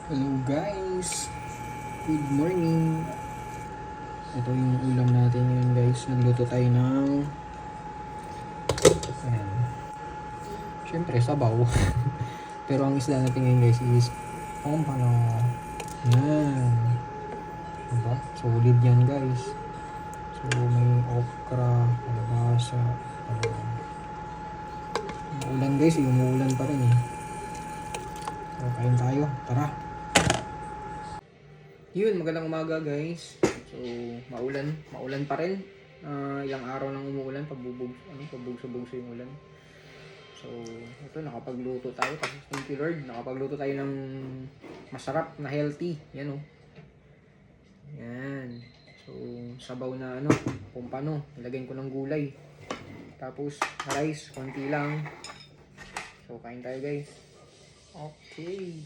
Hello guys! Good morning! Ito yung ulam natin ngayon guys. Nagluto tayo ng ayan. Siyempre sabaw. Pero ang isda natin ngayon guys is pompano. Yan. Diba? Solid yan guys. So may okra, kalabasa, talong. Umuulan guys, umuulan pa rin eh. So kain tayo. Tara! Yun, magandang umaga guys. So, maulan pa rin. Ilang araw nang umuulan, pabugso-bugso yung ulan. So, ito, nakapagluto tayo. Thank you Lord, nakapagluto tayo ng masarap na healthy. Yan oh. Yan. So, sabaw na pompano. Nilagyan ko ng gulay. Tapos, rice, konti lang. So, kain tayo guys. Okay.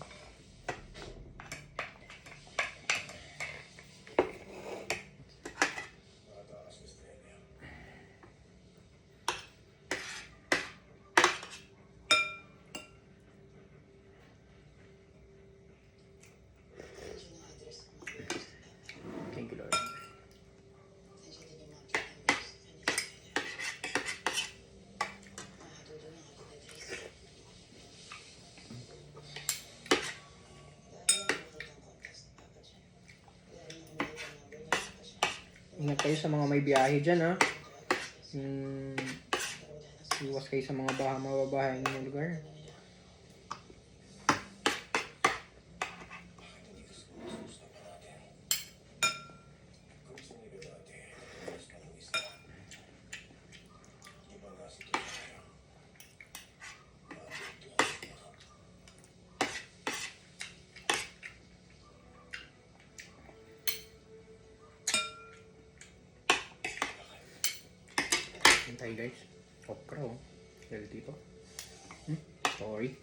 Thank you Lord. Ingat kayo sa mga may biyahe dyan ha. Iwas kayo sa mga mababahay ng lugar. Hintay guys. Okra oh. Healthy to. Sorry.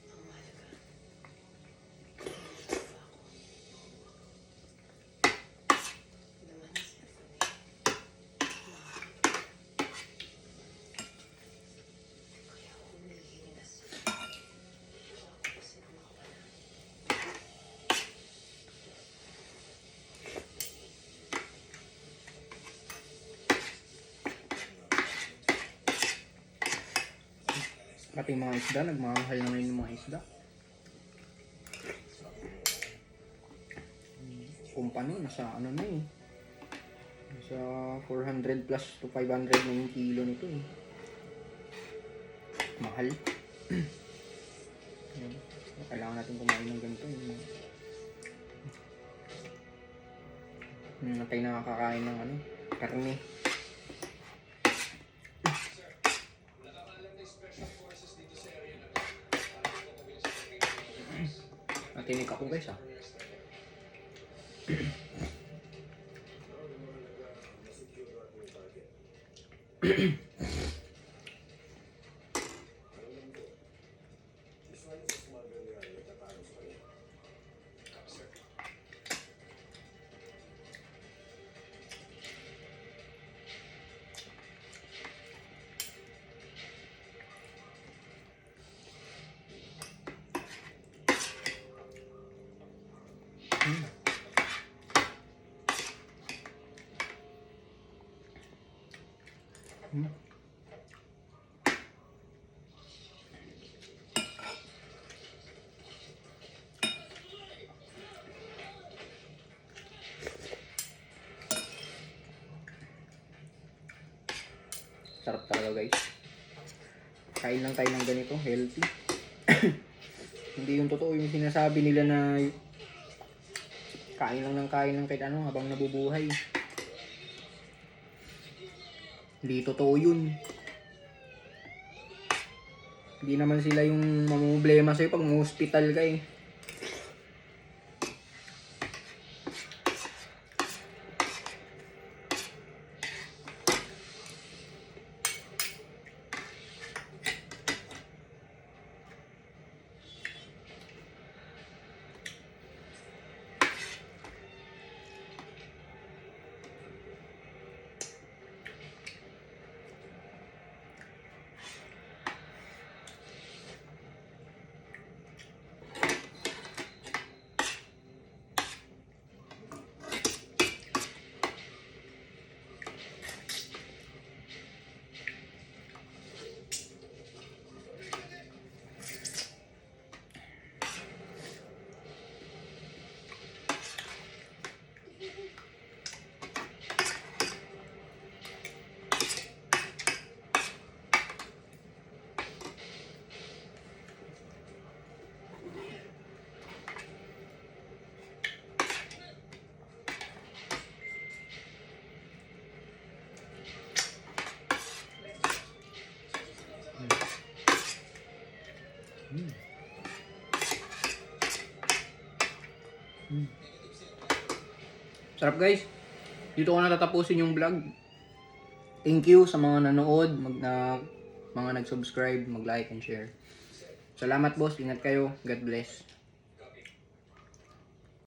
Pati mga isda, nagmamahal na ngayon yung mga isda. Kumpano, nasa na eh. Nasa 400 plus to 500 na yung kilo nito eh. Mahal. Kailangan natin kumain ng ganito. Tayo nakakakain ng karne. Natinig ako guys ah. Sarap talaga guys. Kain lang tayo ng ganito, healthy. Hindi yung totoo yung sinasabi nila na kain lang kahit habang nabubuhay. Hindi totoo yun. Hindi naman sila yung mamumblema sa'yo pag ma-hospital ka eh. Sarap guys. Dito ko na tatapusin yung vlog. Thank you sa mga nanood, mga nag-subscribe, mag-like and share. Salamat boss, ingat kayo. God bless.